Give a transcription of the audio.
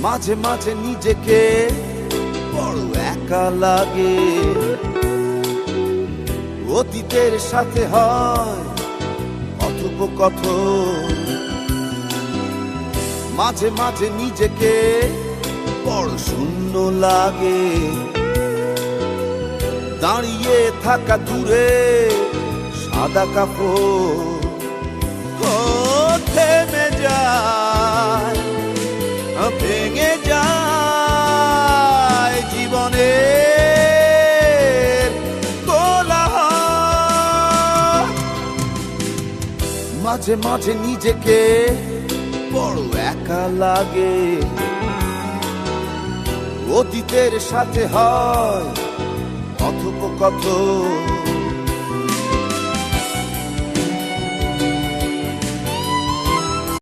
মাঝে মাঝে নিজেকে বড় একা লাগে, অতীতের সাথে হয় কথোপকথন। মাঝে মাঝে নিজেকে বড় শূন্য লাগে, দাঁড়িয়ে থাকা দূরে সাদা কাপড় থেমে যায়, ভেঙে যায় জীবনের কোলাহল। মাঝে মাঝে নিজেকে বড় একা লাগে, অতীতের সাথে হয় কথোপকথন।